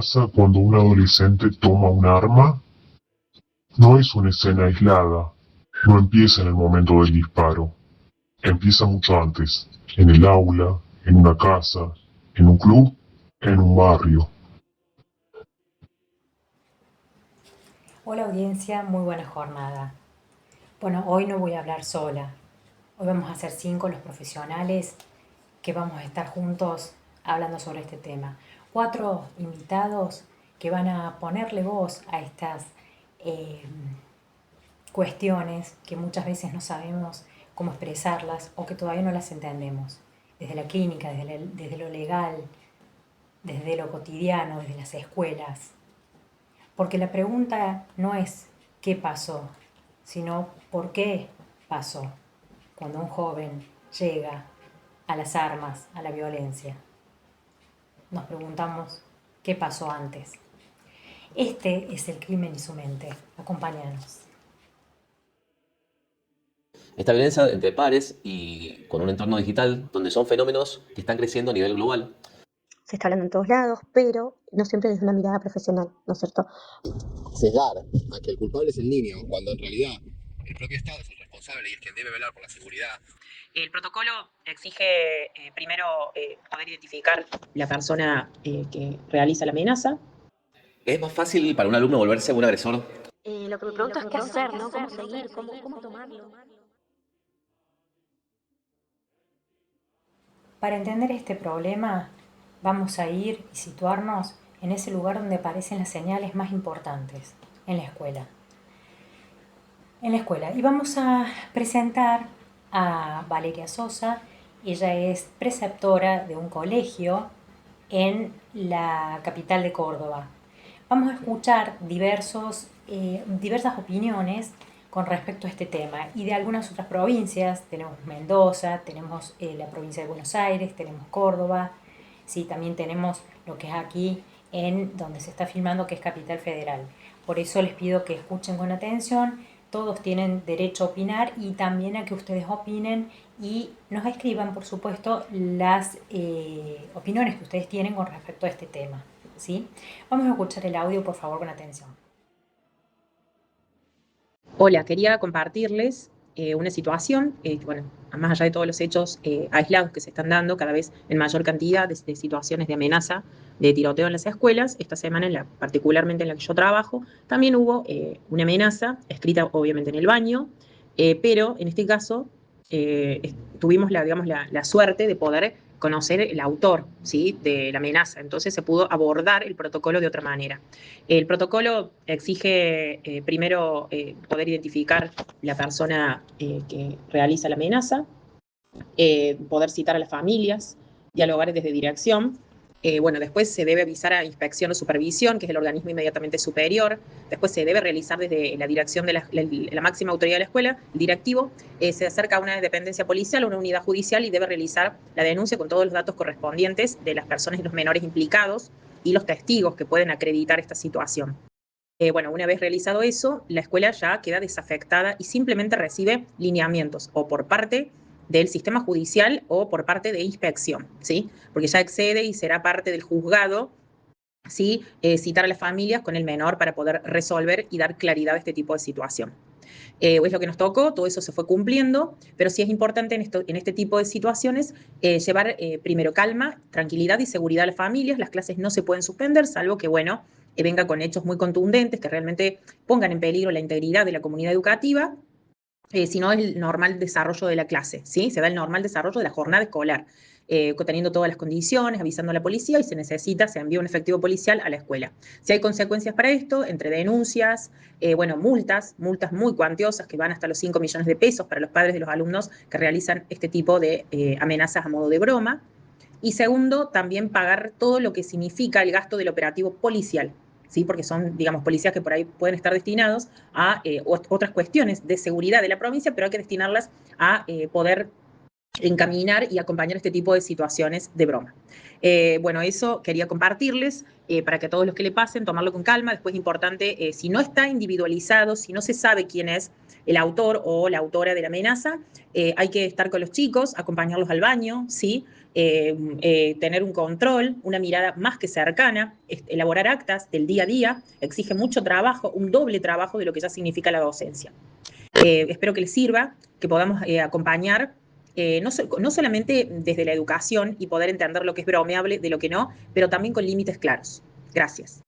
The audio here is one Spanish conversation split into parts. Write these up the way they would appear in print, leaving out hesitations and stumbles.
pasa cuando un adolescente toma un arma? No es una escena aislada, no empieza en el momento del disparo, empieza mucho antes, en el aula, en una casa, en un club, en un barrio. Hola audiencia, muy buena jornada. Bueno, hoy no voy a hablar sola. Hoy vamos a ser 5 los profesionales que vamos a estar juntos hablando sobre este tema. 4 invitados que van a ponerle voz a estas eh, cuestiones que muchas veces no sabemos cómo expresarlas o que todavía no las entendemos. Desde la clínica, desde lo legal, desde lo cotidiano, desde las escuelas. Porque la pregunta no es qué pasó, sino por qué pasó cuando un joven llega a las armas, a la violencia. Nos preguntamos qué pasó antes. Este es el crimen y su mente. Acompáñanos. Esta violencia entre pares y con un entorno digital donde son fenómenos que están creciendo a nivel global. Se está hablando en todos lados, pero no siempre desde una mirada profesional, ¿no es cierto? Sesgar a que el culpable es el niño, cuando en realidad el propio Estado es el responsable y es quien debe velar por la seguridad. El protocolo exige primero poder identificar la persona que realiza la amenaza. Es más fácil para un alumno volverse un agresor. Lo que me pregunto es qué hacer, ¿no? ¿Cómo seguir? ¿Cómo tomarlo? Para entender este problema, vamos a ir y situarnos en ese lugar donde aparecen las señales más importantes, en la escuela. En la escuela. Y vamos a presentar a Valeria Sosa. Ella es preceptora de un colegio en la capital de Córdoba. Vamos a escuchar diversas opiniones con respecto a este tema y de algunas otras provincias. Tenemos Mendoza, tenemos la provincia de Buenos Aires, tenemos Córdoba, sí, también tenemos lo que es aquí en donde se está filmando, que es Capital Federal. Por eso les pido que escuchen con atención. Todos tienen derecho a opinar y también a que ustedes opinen y nos escriban, por supuesto, las opiniones que ustedes tienen con respecto a este tema, ¿sí? Vamos a escuchar el audio, por favor, con atención. Hola, quería compartirles una situación, bueno, más allá de todos los hechos aislados que se están dando cada vez en mayor cantidad de situaciones de amenaza, de tiroteo en las escuelas. Esta semana, particularmente en la que yo trabajo, también hubo una amenaza, escrita obviamente en el baño, pero en este caso tuvimos la suerte de poder conocer el autor, ¿sí?, de la amenaza. Entonces se pudo abordar el protocolo de otra manera. El protocolo exige primero poder identificar la persona que realiza la amenaza, poder citar a las familias, dialogar desde dirección. Bueno, después se debe avisar a inspección o supervisión, que es el organismo inmediatamente superior. Después se debe realizar desde la dirección de la máxima autoridad de la escuela, el directivo, se acerca a una dependencia policial o una unidad judicial y debe realizar la denuncia con todos los datos correspondientes de las personas y los menores implicados y los testigos que pueden acreditar esta situación. Bueno, una vez realizado eso, la escuela ya queda desafectada y simplemente recibe lineamientos o por parte del sistema judicial o por parte de inspección, ¿sí? Porque ya excede y será parte del juzgado, ¿sí?, citar a las familias con el menor para poder resolver y dar claridad a este tipo de situación. Es lo que nos tocó, todo eso se fue cumpliendo, pero sí es importante en este tipo de situaciones llevar primero calma, tranquilidad y seguridad a las familias. Las clases no se pueden suspender, salvo que, bueno, venga con hechos muy contundentes que realmente pongan en peligro la integridad de la comunidad educativa, sino el normal desarrollo de la clase, ¿sí? Se da el normal desarrollo de la jornada escolar, teniendo todas las condiciones, avisando a la policía y se envía un efectivo policial a la escuela. Si hay consecuencias para esto, entre denuncias, bueno, multas muy cuantiosas que van hasta los 5 millones de pesos para los padres de los alumnos que realizan este tipo de amenazas a modo de broma. Y segundo, también pagar todo lo que significa el gasto del operativo policial, ¿sí? Porque son, digamos, policías que por ahí pueden estar destinados a otras cuestiones de seguridad de la provincia, pero hay que destinarlas a poder encaminar y acompañar este tipo de situaciones de broma. Bueno, eso quería compartirles para que a todos los que le pasen, tomarlo con calma. Después es importante, si no está individualizado, si no se sabe quién es el autor o la autora de la amenaza, hay que estar con los chicos, acompañarlos al baño, ¿sí? Tener un control, una mirada más que cercana, elaborar actas del día a día, exige mucho trabajo, un doble trabajo de lo que ya significa la docencia. Espero que les sirva, que podamos acompañar no solamente desde la educación y poder entender lo que es bromeable de lo que no, pero también con límites claros. Gracias.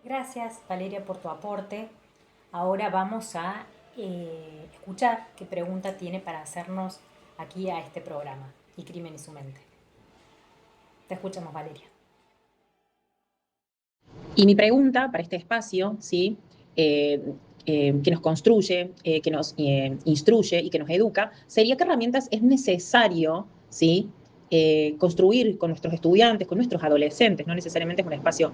Gracias, Valeria, por tu aporte. Ahora vamos a escuchar qué pregunta tiene para hacernos aquí a este programa, Y Crimen y su mente. Te escuchamos, Valeria. Y mi pregunta para este espacio, ¿sí? Que nos construye, que nos instruye y que nos educa, sería qué herramientas es necesario, ¿sí? Construir con nuestros estudiantes, con nuestros adolescentes, no necesariamente es un espacio,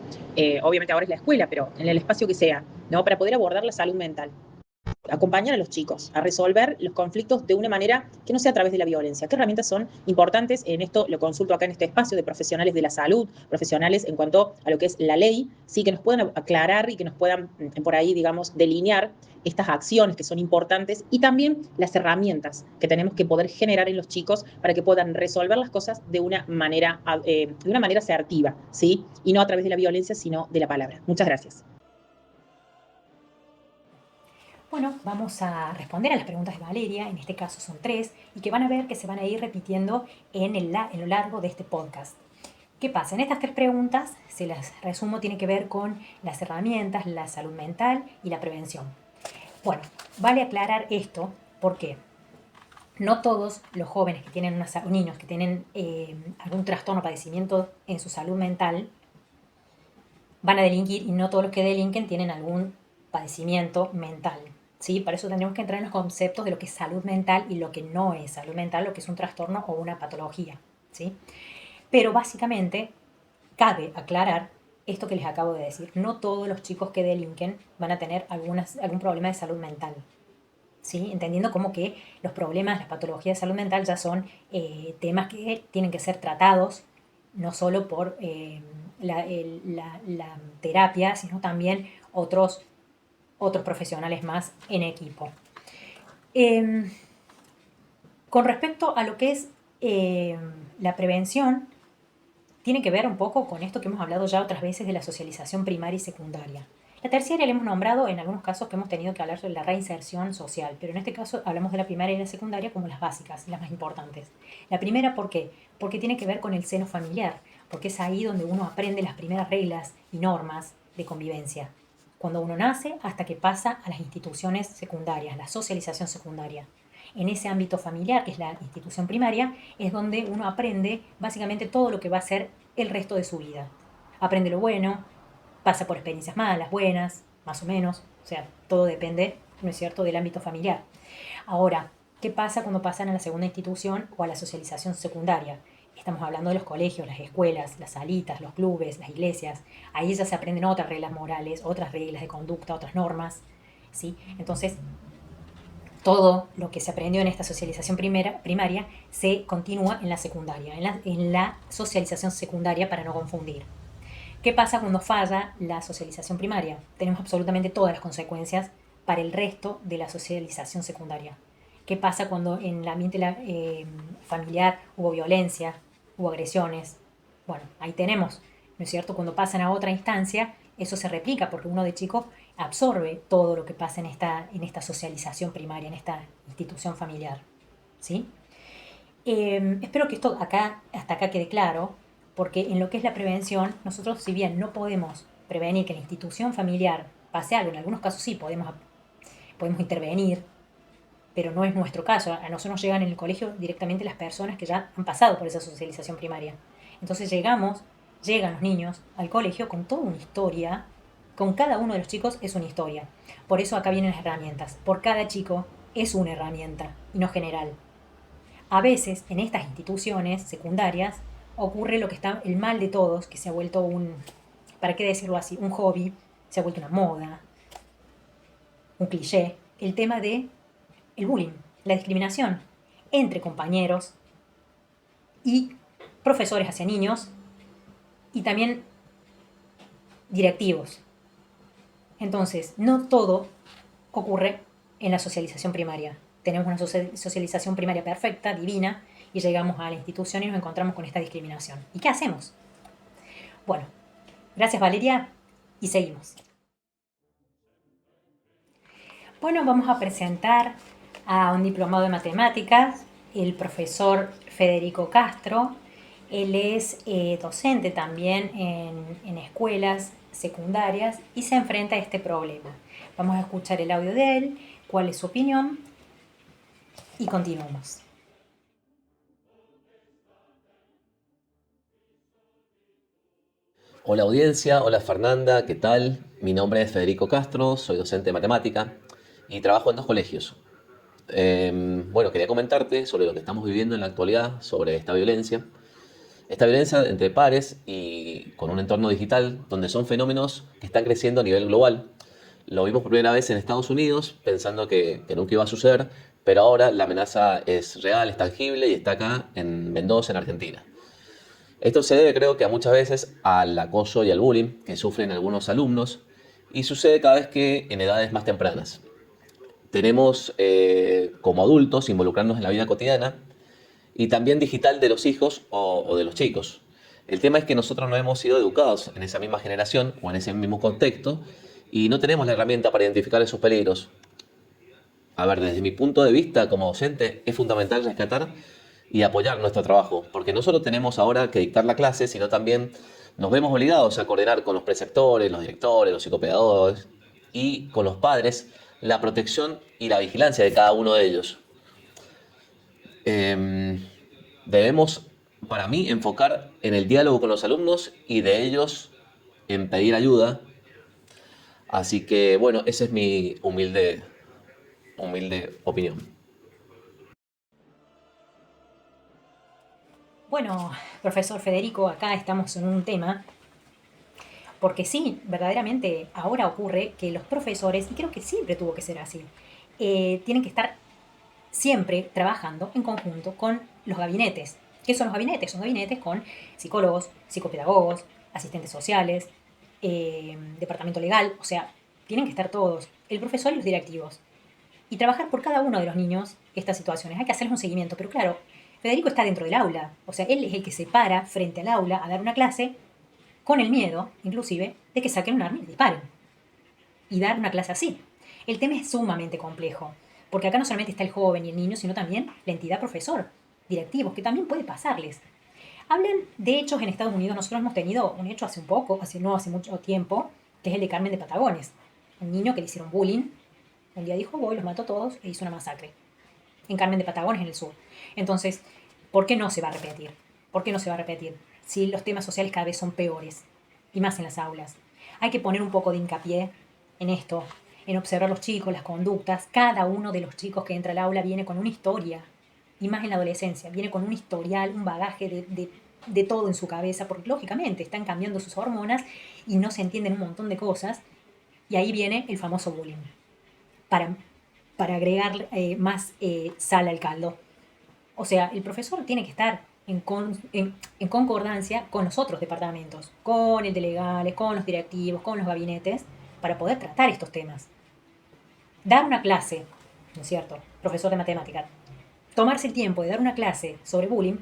obviamente ahora es la escuela, pero en el espacio que sea, ¿no? Para poder abordar la salud mental. Acompañar a los chicos a resolver los conflictos de una manera que no sea a través de la violencia. ¿Qué herramientas son importantes? En esto lo consulto acá en este espacio de profesionales de la salud, profesionales en cuanto a lo que es la ley, sí, que nos puedan aclarar y que nos puedan por ahí, digamos, delinear estas acciones que son importantes y también las herramientas que tenemos que poder generar en los chicos para que puedan resolver las cosas de una manera asertiva, ¿sí? Y no a través de la violencia, sino de la palabra. Muchas gracias. Bueno, vamos a responder a las preguntas de Valeria, en este caso son 3, y que van a ver que se van a ir repitiendo en lo largo de este podcast. ¿Qué pasa? En estas 3 preguntas, se las resumo, tiene que ver con las herramientas, la salud mental y la prevención. Bueno, vale aclarar esto, ¿por qué? No todos los jóvenes que tienen niños que tienen algún trastorno o padecimiento en su salud mental van a delinquir, y no todos los que delinquen tienen algún padecimiento mental, ¿sí? Para eso tendremos que entrar en los conceptos de lo que es salud mental y lo que no es salud mental, lo que es un trastorno o una patología, ¿sí? Pero básicamente cabe aclarar esto que les acabo de decir. No todos los chicos que delinquen van a tener algún problema de salud mental, ¿sí? Entendiendo como que los problemas, las patologías de salud mental ya son temas que tienen que ser tratados no solo por la terapia, sino también otros profesionales más en equipo. Con respecto a lo que es la prevención, tiene que ver un poco con esto que hemos hablado ya otras veces de la socialización primaria y secundaria. La terciaria la hemos nombrado en algunos casos que hemos tenido que hablar sobre la reinserción social, pero en este caso hablamos de la primaria y la secundaria como las básicas, las más importantes. La primera, ¿por qué? Porque tiene que ver con el seno familiar, porque es ahí donde uno aprende las primeras reglas y normas de convivencia. Cuando uno nace hasta que pasa a las instituciones secundarias, la socialización secundaria. En ese ámbito familiar, que es la institución primaria, es donde uno aprende básicamente todo lo que va a ser el resto de su vida. Aprende lo bueno, pasa por experiencias malas, buenas, más o menos, o sea, todo depende, ¿no es cierto?, del ámbito familiar. Ahora, ¿qué pasa cuando pasan a la segunda institución o a la socialización secundaria? Estamos hablando de los colegios, las escuelas, las salitas, los clubes, las iglesias. Ahí ya se aprenden otras reglas morales, otras reglas de conducta, otras normas, ¿sí? Entonces, todo lo que se aprendió en esta socialización primaria se continúa en la secundaria, en la socialización secundaria, para no confundir. ¿Qué pasa cuando falla la socialización primaria? Tenemos absolutamente todas las consecuencias para el resto de la socialización secundaria. ¿Qué pasa cuando en el ambiente familiar hubo violencia, hubo agresiones? Bueno, ahí tenemos, ¿no es cierto? Cuando pasan a otra instancia, eso se replica porque uno de chico absorbe todo lo que pasa en esta socialización primaria, en esta institución familiar, ¿sí? Espero que esto hasta acá quede claro, porque en lo que es la prevención, nosotros, si bien no podemos prevenir que en la institución familiar pase algo, en algunos casos sí podemos intervenir, pero no es nuestro caso. A nosotros nos llegan en el colegio directamente las personas que ya han pasado por esa socialización primaria. Entonces llegan los niños al colegio con toda una historia, con cada uno de los chicos es una historia. Por eso acá vienen las herramientas. Por cada chico es una herramienta, y no general. A veces, en estas instituciones secundarias, ocurre lo que está el mal de todos, que se ha vuelto ¿para qué decirlo así?, un hobby, se ha vuelto una moda, un cliché, el tema de el bullying, la discriminación entre compañeros y profesores hacia niños y también directivos. Entonces, no todo ocurre en la socialización primaria. Tenemos una socialización primaria perfecta, divina, y llegamos a la institución y nos encontramos con esta discriminación. ¿Y qué hacemos? Bueno, gracias Valeria y seguimos. Bueno, vamos a presentar a un diplomado de matemáticas, el profesor Federico Castro. Él es docente también en escuelas secundarias y se enfrenta a este problema. Vamos a escuchar el audio de él, cuál es su opinión y continuamos. Hola audiencia, hola Fernanda, ¿qué tal? Mi nombre es Federico Castro, soy docente de matemática y trabajo en 2 colegios. Bueno, quería comentarte sobre lo que estamos viviendo en la actualidad, sobre esta violencia. Esta violencia entre pares y con un entorno digital donde son fenómenos que están creciendo a nivel global. Lo vimos por primera vez en Estados Unidos pensando que nunca iba a suceder, pero ahora la amenaza es real, es tangible y está acá en Mendoza, en Argentina. Esto se debe, creo que a muchas veces al acoso y al bullying que sufren algunos alumnos y sucede cada vez que en edades más tempranas. Tenemos como adultos involucrarnos en la vida cotidiana y también digital de los hijos o de los chicos. El tema es que nosotros no hemos sido educados en esa misma generación o en ese mismo contexto y no tenemos la herramienta para identificar esos peligros. A ver, desde mi punto de vista como docente es fundamental rescatar y apoyar nuestro trabajo, porque no solo tenemos ahora que dictar la clase, sino también nos vemos obligados a coordinar con los preceptores, los directores, los psicopedagogos y con los padres la protección y la vigilancia de cada uno de ellos. Debemos, para mí, enfocar en el diálogo con los alumnos y de ellos en pedir ayuda. Así que, bueno, esa es mi humilde opinión. Bueno, profesor Federico, acá estamos en un tema, porque sí, verdaderamente ahora ocurre que los profesores, y creo que siempre tuvo que ser así, tienen que estar siempre trabajando en conjunto con los gabinetes. ¿Qué son los gabinetes? Son gabinetes con psicólogos, psicopedagogos, asistentes sociales, departamento legal, o sea, tienen que estar todos, el profesor y los directivos, y trabajar por cada uno de los niños estas situaciones. Hay que hacerles un seguimiento, pero claro, Federico está dentro del aula, o sea, él es el que se para frente al aula a dar una clase con el miedo, inclusive, de que saquen un arma y disparen. Y dar una clase así. El tema es sumamente complejo, porque acá no solamente está el joven y el niño, sino también la entidad profesor, directivos, que también puede pasarles. Hablan de hechos en Estados Unidos. Nosotros hemos tenido un hecho no hace mucho tiempo, que es el de Carmen de Patagones. Un niño que le hicieron bullying. Un día dijo, voy, los mato a todos, e hizo una masacre. En Carmen de Patagones, en el sur. Entonces, ¿por qué no se va a repetir? ¿Por qué no se va a repetir? Si los temas sociales cada vez son peores, y más en las aulas. Hay que poner un poco de hincapié en esto, en observar los chicos, las conductas. Cada uno de los chicos que entra al aula viene con una historia, y más en la adolescencia, viene con un historial, un bagaje de todo en su cabeza, porque lógicamente están cambiando sus hormonas y no se entienden un montón de cosas, y ahí viene el famoso bullying, para agregar más sal al caldo. O sea, el profesor tiene que estar en concordancia con los otros departamentos, con el de legales, con los directivos, con los gabinetes, para poder tratar estos temas. Dar una clase, ¿no es cierto? Profesor de matemáticas. Tomarse el tiempo de dar una clase sobre bullying,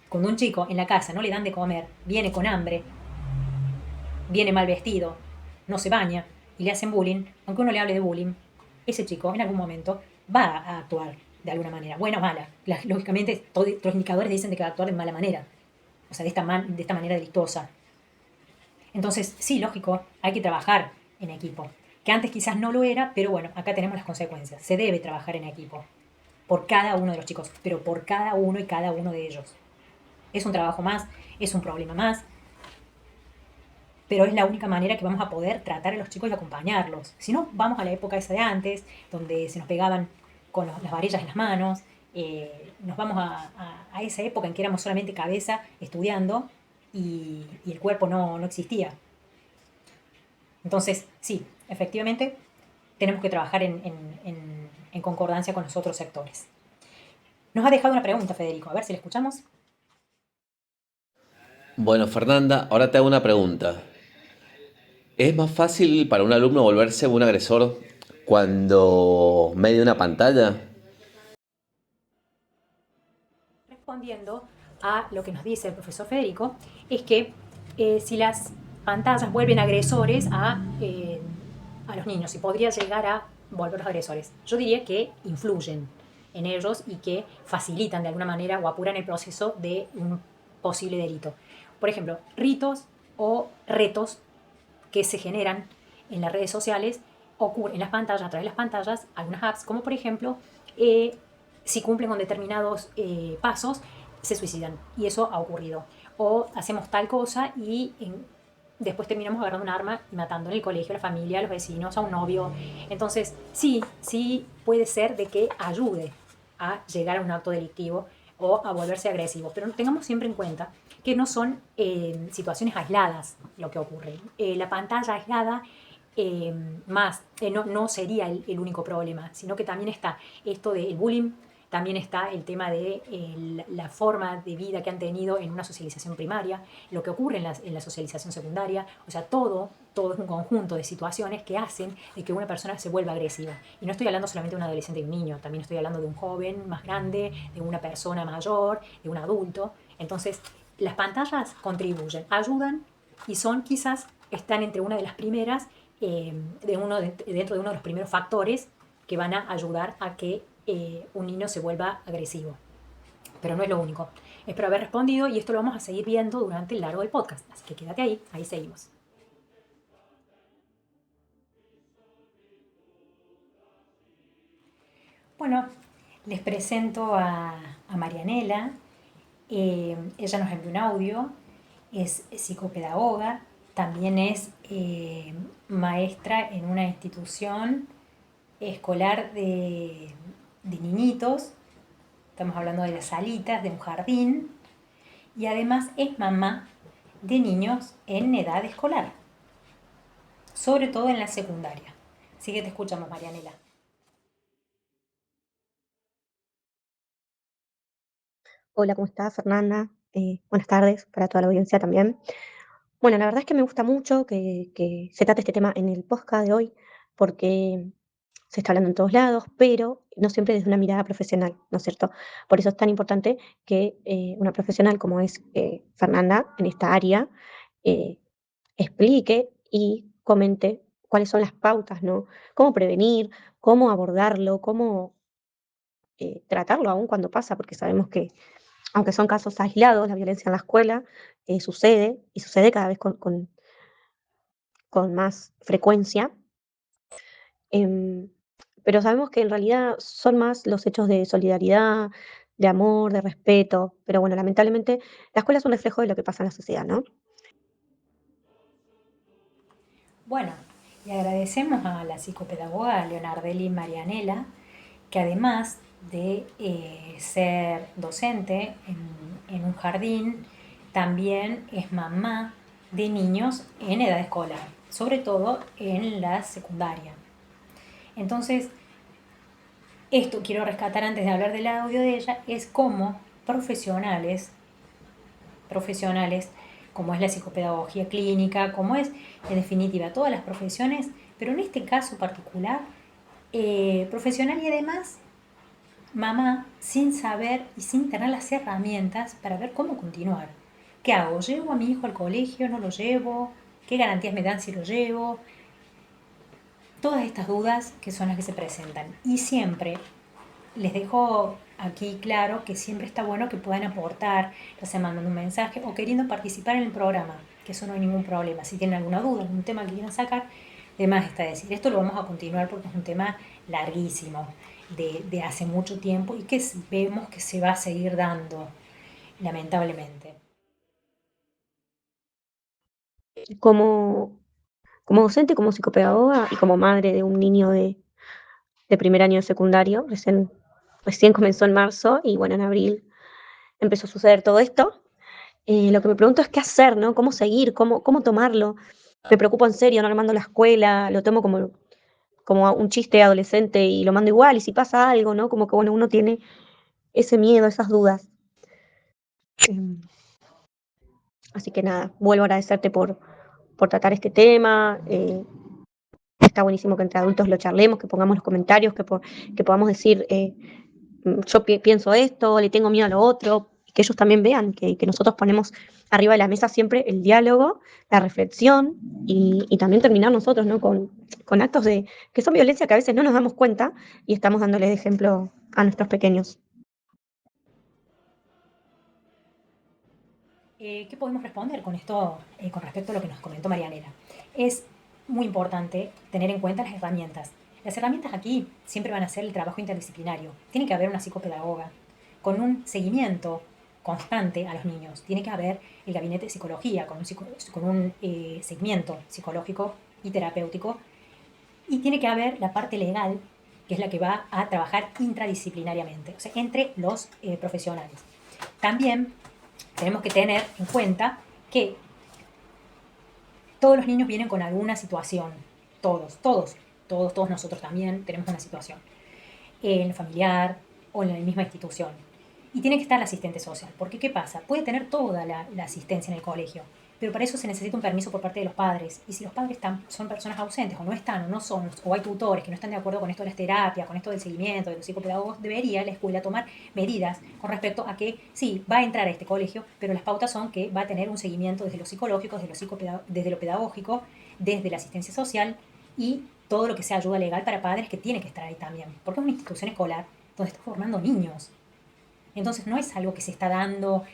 cuando un chico en la casa no le dan de comer, viene con hambre, viene mal vestido, no se baña y le hacen bullying, aunque uno le hable de bullying, ese chico en algún momento va a actuar de alguna manera, buena o mala. Lógicamente, todos los indicadores dicen de que va a actuar de mala manera, o sea, de esta manera delictuosa. Entonces, sí, lógico, hay que trabajar en equipo, que antes quizás no lo era, pero bueno, acá tenemos las consecuencias. Se debe trabajar en equipo, por cada uno de los chicos, pero por cada uno y cada uno de ellos. Es un trabajo más, es un problema más, pero es la única manera que vamos a poder tratar a los chicos y acompañarlos. Si no, vamos a la época esa de antes, donde se nos pegaban con las varillas en las manos, nos vamos a esa época en que éramos solamente cabeza estudiando y el cuerpo no existía. Entonces, sí, efectivamente, tenemos que trabajar en en concordancia con los otros sectores. Nos ha dejado una pregunta, Federico, a ver si la escuchamos. Bueno, Fernanda, ahora te hago una pregunta. ¿Es más fácil para un alumno volverse un agresor cuando media una pantalla? Respondiendo a lo que nos dice el profesor Federico, es que si las pantallas vuelven agresores a los niños, si podría llegar a volverlos agresores, yo diría que influyen en ellos y que facilitan de alguna manera o apuran el proceso de un posible delito. Por ejemplo, ritos o retos que se generan en las redes sociales ocurren en las pantallas, a través de las pantallas, algunas apps, como por ejemplo, si cumplen con determinados pasos, se suicidan. Y eso ha ocurrido. O hacemos tal cosa y después terminamos agarrando un arma y matando en el colegio, a la familia, a los vecinos, a un novio. Entonces, sí puede ser de que ayude a llegar a un acto delictivo o a volverse agresivo. Pero tengamos siempre en cuenta que no son situaciones aisladas lo que ocurre. La pantalla aislada no sería el único problema, sino que también está esto del bullying, también está el tema de la forma de vida que han tenido en una socialización primaria, lo que ocurre en la socialización secundaria, o sea, todo es un conjunto de situaciones que hacen de que una persona se vuelva agresiva. Y no estoy hablando solamente de un adolescente y un niño, también estoy hablando de un joven más grande, de una persona mayor, de un adulto. Entonces, las pantallas contribuyen, ayudan y están entre una de las primeras, dentro de uno de los primeros factores que van a ayudar a que un niño se vuelva agresivo. Pero no es lo único. Espero haber respondido y esto lo vamos a seguir viendo durante el largo del podcast. Así que quédate ahí seguimos. Bueno, les presento a Marianela. Ella nos envió un audio, es psicopedagoga, también es maestra en una institución escolar de niñitos, estamos hablando de las salitas, de un jardín, y además es mamá de niños en edad escolar, sobre todo en la secundaria. Así que te escuchamos, Marianela. Hola, ¿cómo estás, Fernanda? Buenas tardes para toda la audiencia también. Bueno, la verdad es que me gusta mucho que se trate este tema en el podcast de hoy, porque se está hablando en todos lados, pero no siempre desde una mirada profesional, ¿no es cierto? Por eso es tan importante que una profesional como es Fernanda en esta área eh, explique y comente cuáles son las pautas, ¿no? Cómo prevenir, cómo abordarlo, cómo tratarlo aún cuando pasa, porque sabemos que aunque son casos aislados, la violencia en la escuela sucede y sucede cada vez con más frecuencia. Em, pero sabemos que en realidad son más los hechos de solidaridad, de amor, de respeto. Pero bueno, lamentablemente la escuela es un reflejo de lo que pasa en la sociedad, ¿no? Bueno, le agradecemos a la psicopedagoga Leonardelli Marianela, que además de ser docente en un jardín, también es mamá de niños en edad escolar, sobre todo en la secundaria. Entonces, esto quiero rescatar antes de hablar del audio de ella, es cómo profesionales como es la psicopedagogía clínica, como es en definitiva todas las profesiones, pero en este caso particular, profesional y además mamá sin saber y sin tener las herramientas para ver cómo continuar. ¿Qué hago? ¿Llevo a mi hijo al colegio? ¿No lo llevo? ¿Qué garantías me dan si lo llevo? Todas estas dudas que son las que se presentan. Y siempre les dejo aquí claro que siempre está bueno que puedan aportar, ya sea mandando un mensaje o queriendo participar en el programa, que eso no hay ningún problema. Si tienen alguna duda, algún tema que quieran sacar, de más está decir. Esto lo vamos a continuar porque es un tema larguísimo, de hace mucho tiempo y que vemos que se va a seguir dando, lamentablemente. Como, como docente, como psicopedagoga y como madre de un niño de primer año de secundario, recién comenzó en marzo y bueno, en abril empezó a suceder todo esto. Lo que me pregunto es qué hacer, ¿no? ¿Cómo seguir? ¿Cómo tomarlo? Me preocupo en serio, no armando la escuela, lo tomo como un chiste adolescente y lo mando igual, y si pasa algo, ¿no? Como que, bueno, uno tiene ese miedo, esas dudas. Em, Así que nada, vuelvo a agradecerte por tratar este tema. Está buenísimo que entre adultos lo charlemos, que pongamos los comentarios, que podamos decir, yo pienso esto, le tengo miedo a lo otro, y que ellos también vean que nosotros ponemos arriba de la mesa siempre el diálogo, la reflexión y también terminar nosotros, ¿no? Con actos que son violencia que a veces no nos damos cuenta y estamos dándoles de ejemplo a nuestros pequeños. ¿Qué podemos responder con esto, con respecto a lo que nos comentó Marianela? Es muy importante tener en cuenta las herramientas. Las herramientas aquí siempre van a ser el trabajo interdisciplinario. Tiene que haber una psicopedagoga con un seguimiento constante a los niños. Tiene que haber el gabinete de psicología con un segmento psicológico y terapéutico. Y tiene que haber la parte legal, que es la que va a trabajar intradisciplinariamente, o sea, entre los profesionales. También tenemos que tener en cuenta que todos los niños vienen con alguna situación. Todos nosotros también tenemos una situación. En el familiar o en la misma institución. Y tiene que estar el asistente social. Porque, ¿qué pasa? Puede tener toda la asistencia en el colegio, pero para eso se necesita un permiso por parte de los padres. Y si los padres son personas ausentes, o no están, o no son, o hay tutores que no están de acuerdo con esto de las terapias, con esto del seguimiento, de los psicopedagogos, debería la escuela tomar medidas con respecto a que sí, va a entrar a este colegio, pero las pautas son que va a tener un seguimiento desde lo psicológico, desde lo pedagógico, desde la asistencia social y todo lo que sea ayuda legal para padres, que tiene que estar ahí también. Porque es una institución escolar donde está formando niños. Entonces no es algo que se está dando,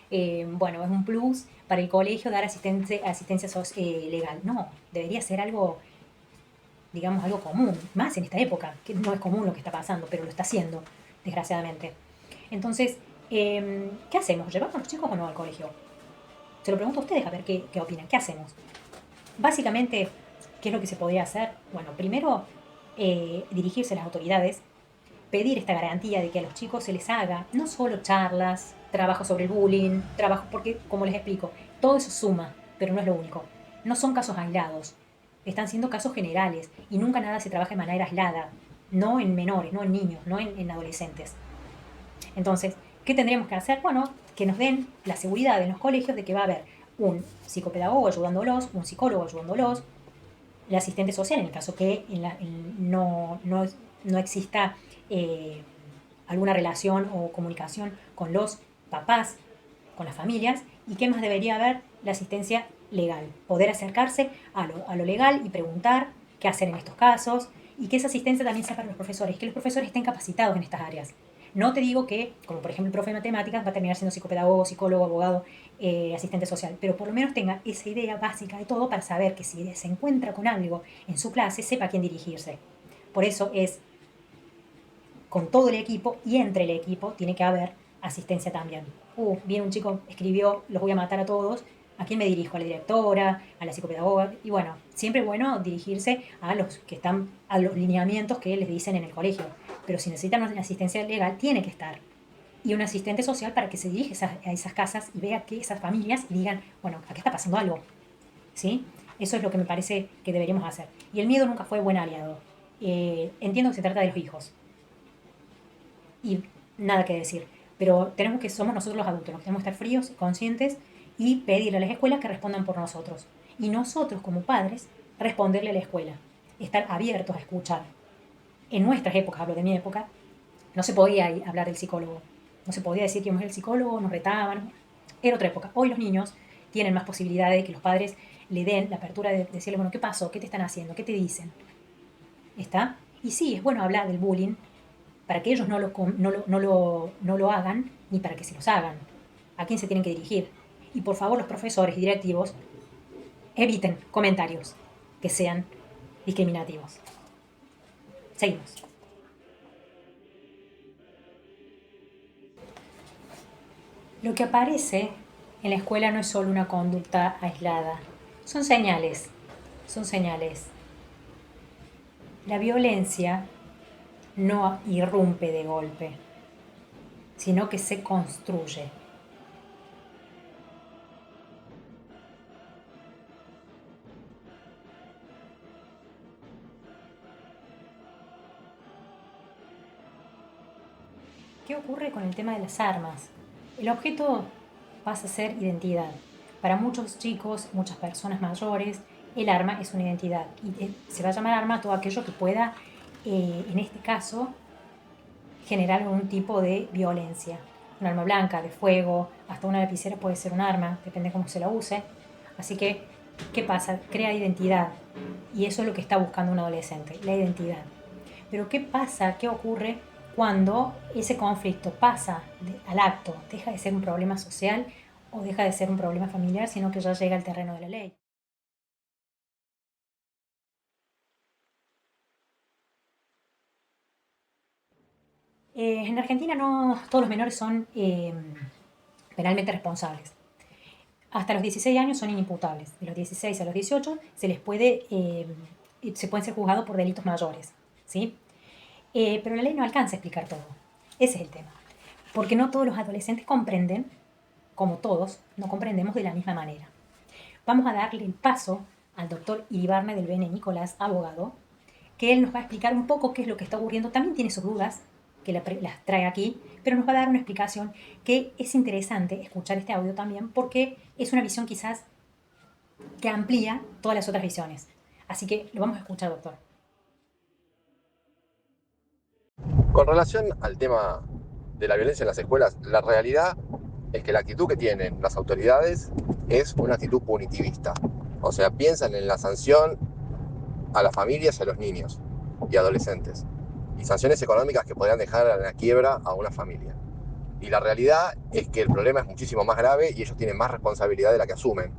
bueno, es un plus para el colegio dar asistencia legal. No, debería ser algo, digamos, algo común, más en esta época, que no es común lo que está pasando, pero lo está haciendo, desgraciadamente. Entonces, ¿qué hacemos? ¿Llevamos a los chicos o no al colegio? Se lo pregunto a ustedes a ver qué opinan. ¿Qué hacemos? Básicamente, ¿qué es lo que se podría hacer? Bueno, primero, dirigirse a las autoridades, pedir esta garantía de que a los chicos se les haga no solo charlas, trabajo sobre el bullying, trabajo, porque como les explico, todo eso suma, pero no es lo único. No son casos aislados, están siendo casos generales y nunca nada se trabaja de manera aislada, no en menores, no en niños, no en adolescentes. Entonces, ¿qué tendríamos que hacer? Bueno, que nos den la seguridad en los colegios de que va a haber un psicopedagogo ayudándolos, un psicólogo ayudándolos, el asistente social en el caso que no exista eh, alguna relación o comunicación con los papás, con las familias. ¿Y qué más debería haber? La asistencia legal, poder acercarse a lo legal y preguntar qué hacer en estos casos, y que esa asistencia también sea para los profesores, que los profesores estén capacitados en estas áreas. No te digo que, como por ejemplo el profe de matemáticas, va a terminar siendo psicopedagogo, psicólogo, abogado, asistente social, pero por lo menos tenga esa idea básica de todo para saber que si se encuentra con algo en su clase, sepa a quién dirigirse. Por eso es con todo el equipo, y entre el equipo tiene que haber asistencia también. Viene un chico, escribió, los voy a matar a todos. ¿A quién me dirijo? ¿A la directora? ¿A la psicopedagoga? Y bueno, siempre es bueno dirigirse a los que están, a los lineamientos que les dicen en el colegio. Pero si necesitan una asistencia legal, tiene que estar. Y un asistente social para que se dirija a esas casas y vea que esas familias y digan, bueno, acá está pasando algo. ¿Sí? Eso es lo que me parece que deberíamos hacer. Y el miedo nunca fue buen aliado. Entiendo que se trata de los hijos. Y nada que decir. Pero somos nosotros los adultos, los que tenemos que estar fríos, conscientes y pedirle a las escuelas que respondan por nosotros. Y nosotros, como padres, responderle a la escuela. Estar abiertos a escuchar. En nuestras épocas, hablo de mi época, no se podía hablar del psicólogo. No se podía decir que íbamos al psicólogo, nos retaban. Era otra época. Hoy los niños tienen más posibilidades de que los padres le den la apertura de decirle, bueno, ¿qué pasó? ¿Qué te están haciendo? ¿Qué te dicen? ¿Está? Y sí, es bueno hablar del bullying, para que ellos no lo hagan, ni para que se los hagan. ¿A quién se tienen que dirigir? Y por favor, los profesores y directivos eviten comentarios que sean discriminativos. Seguimos. Lo que aparece en la escuela no es solo una conducta aislada, son señales, son señales. La violencia no irrumpe de golpe, sino que se construye. ¿Qué ocurre con el tema de las armas? El objeto pasa a ser identidad. Para muchos chicos, muchas personas mayores, el arma es una identidad y se va a llamar arma todo aquello que pueda, en este caso, generar algún tipo de violencia. Un arma blanca, de fuego, hasta una lapicera puede ser un arma, depende de cómo se la use. Así que, ¿qué pasa? Crea identidad. Y eso es lo que está buscando un adolescente, la identidad. Pero ¿qué pasa? ¿Qué ocurre cuando ese conflicto pasa al acto? Deja de ser un problema social o deja de ser un problema familiar, sino que ya llega al terreno de la ley. En Argentina no todos los menores son penalmente responsables. Hasta los 16 años son inimputables. De los 16 a los 18 se pueden ser juzgados por delitos mayores, ¿sí? Pero la ley no alcanza a explicar todo. Ese es el tema. Porque no todos los adolescentes comprenden, como todos, no comprendemos de la misma manera. Vamos a darle el paso al doctor Iribarne del Bene Nicolás, abogado, que él nos va a explicar un poco qué es lo que está ocurriendo. También tiene sus dudas, que las trae aquí, pero nos va a dar una explicación que es interesante escuchar este audio también porque es una visión quizás que amplía todas las otras visiones. Así que lo vamos a escuchar, doctor. Con relación al tema de la violencia en las escuelas, la realidad es que la actitud que tienen las autoridades es una actitud punitivista. O sea, piensan en la sanción a las familias y a los niños y adolescentes. Y sanciones económicas que podrían dejar a la quiebra a una familia. Y la realidad es que el problema es muchísimo más grave y ellos tienen más responsabilidad de la que asumen.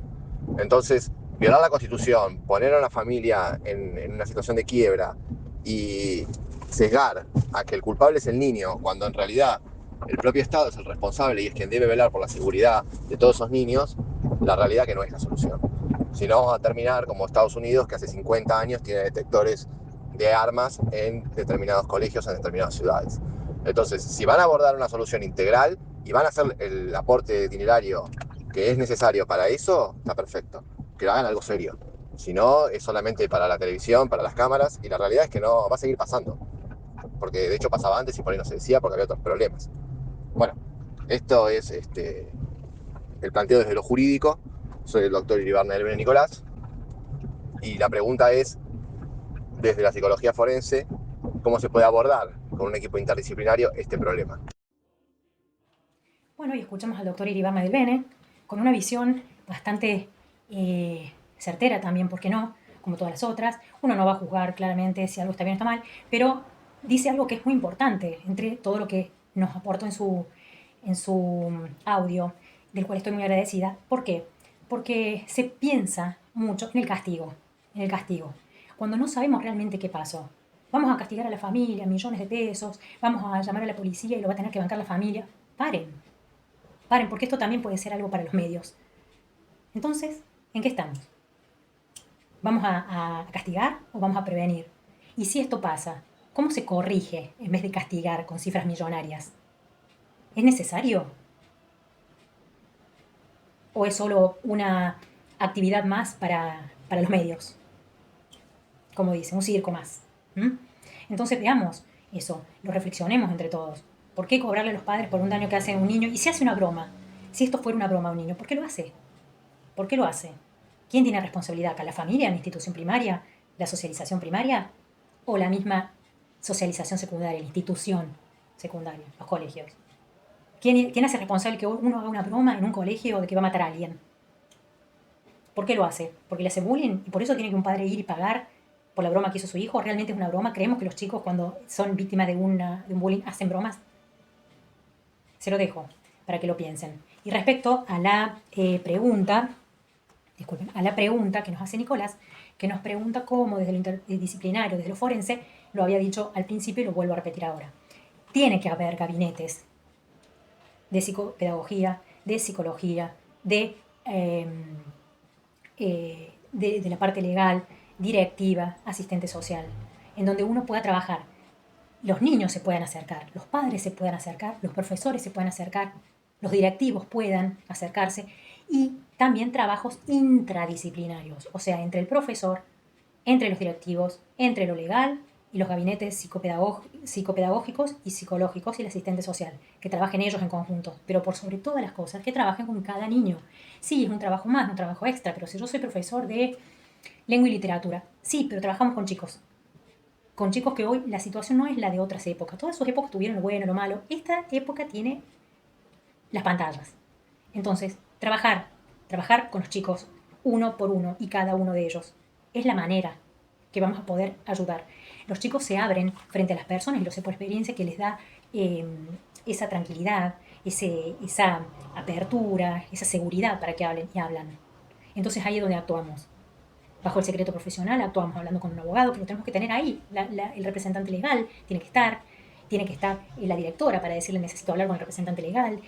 Entonces, violar la Constitución, poner a una familia en una situación de quiebra y sesgar a que el culpable es el niño, cuando en realidad el propio Estado es el responsable y es quien debe velar por la seguridad de todos esos niños, la realidad que no es la solución. Si no, vamos a terminar como Estados Unidos, que hace 50 años tiene detectores de armas en determinados colegios, en determinadas ciudades. Entonces, si van a abordar una solución integral y van a hacer el aporte dinerario que es necesario para eso, está perfecto. Que lo hagan algo serio. Si no, es solamente para la televisión, para las cámaras, y la realidad es que no va a seguir pasando. Porque de hecho pasaba antes y por ahí no se decía porque había otros problemas. Bueno, esto es el planteo desde lo jurídico. Soy el doctor Iribarne del Bene Nicolás. Y la pregunta es, desde la psicología forense, ¿cómo se puede abordar con un equipo interdisciplinario este problema? Bueno, y escuchamos al doctor Iribarne del Bene con una visión bastante certera también, ¿por qué no? Como todas las otras. Uno no va a juzgar claramente si algo está bien o está mal, pero dice algo que es muy importante entre todo lo que nos aportó en su audio, del cual estoy muy agradecida. ¿Por qué? Porque se piensa mucho en el castigo, cuando no sabemos realmente qué pasó. Vamos a castigar a la familia, millones de pesos, vamos a llamar a la policía y lo va a tener que bancar la familia. Paren, porque esto también puede ser algo para los medios. Entonces, ¿en qué estamos? ¿Vamos a castigar o vamos a prevenir? Y si esto pasa, ¿cómo se corrige en vez de castigar con cifras millonarias? ¿Es necesario? ¿O es solo una actividad más para los medios? Como dice, un circo más. Entonces veamos eso, lo reflexionemos entre todos. ¿Por qué cobrarle a los padres por un daño que hace un niño? Y si hace una broma, si esto fuera una broma a un niño, ¿por qué lo hace? ¿Por qué lo hace? ¿Quién tiene responsabilidad acá? ¿La familia, la institución primaria, la socialización primaria? ¿O la misma socialización secundaria, la institución secundaria, los colegios? ¿Quién hace responsable que uno haga una broma en un colegio de que va a matar a alguien? ¿Por qué lo hace? ¿Porque le hace bullying? ¿Y por eso tiene que un padre ir y pagar por la broma que hizo su hijo? ¿Realmente es una broma? ¿Creemos que los chicos cuando son víctimas de un bullying hacen bromas? Se lo dejo para que lo piensen. Y respecto a la pregunta que nos hace Nicolás, que nos pregunta cómo desde lo interdisciplinario, desde lo forense, lo había dicho al principio y lo vuelvo a repetir ahora. Tiene que haber gabinetes de psicopedagogía, de psicología, de la parte legal, directiva, asistente social, en donde uno pueda trabajar. Los niños se puedan acercar, los padres se puedan acercar, los profesores se puedan acercar, los directivos puedan acercarse y también trabajos intradisciplinarios, o sea, entre el profesor, entre los directivos, entre lo legal y los gabinetes psicopedagógicos y psicológicos y el asistente social, que trabajen ellos en conjunto, pero por sobre todas las cosas, que trabajen con cada niño. Sí, es un trabajo más, un trabajo extra, pero si yo soy profesor de lengua y literatura, sí, pero trabajamos con chicos que hoy la situación no es la de otras épocas. Todas sus épocas tuvieron lo bueno, lo malo. Esta época tiene las pantallas. Entonces, trabajar con los chicos uno por uno y cada uno de ellos es la manera que vamos a poder ayudar. Los chicos se abren frente a las personas y lo sé por experiencia que les da esa tranquilidad, esa apertura, esa seguridad para que hablen y hablan. Entonces ahí es donde actuamos. Bajo el secreto profesional actuamos hablando con un abogado, que lo tenemos que tener ahí. El representante legal tiene que estar la directora para decirle necesito hablar con el representante legal,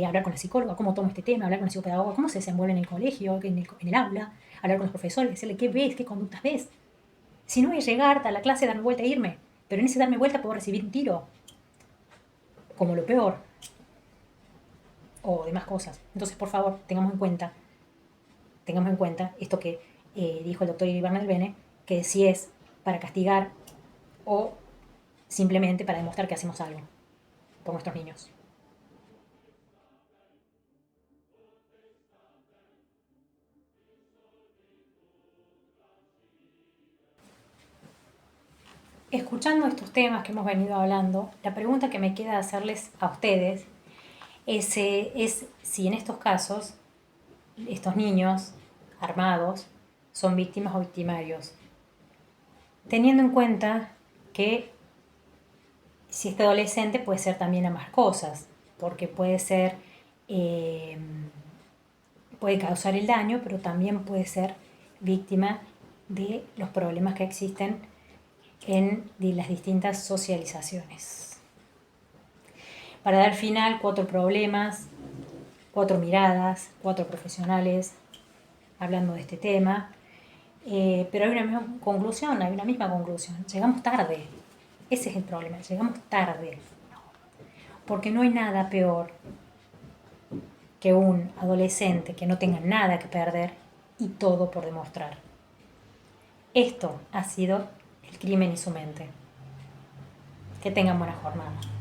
hablar con la psicóloga, cómo tomo este tema, hablar con la psicopedagoga, cómo se desenvuelve en el colegio, en el aula, hablar con los profesores, decirle qué ves, qué conductas ves. Si no es llegar a la clase, darme vuelta e irme, pero en ese darme vuelta puedo recibir un tiro, como lo peor, o demás cosas. Entonces, por favor, tengamos en cuenta esto que dijo el doctor Iribarne del Bene, que si es para castigar o simplemente para demostrar que hacemos algo por nuestros niños. Escuchando estos temas que hemos venido hablando, la pregunta que me queda hacerles a ustedes es si en estos casos estos niños armados son víctimas o victimarios, teniendo en cuenta que si este adolescente puede ser también ambas cosas, porque puede causar el daño, pero también puede ser víctima de los problemas que existen de las distintas socializaciones. Para dar final, 4 problemas, 4 miradas, 4 profesionales hablando de este tema, pero hay una misma conclusión. Llegamos tarde. Ese es el problema, llegamos tarde. Porque no hay nada peor que un adolescente que no tenga nada que perder y todo por demostrar. Esto ha sido El crimen y su mente. Que tengan buena jornada.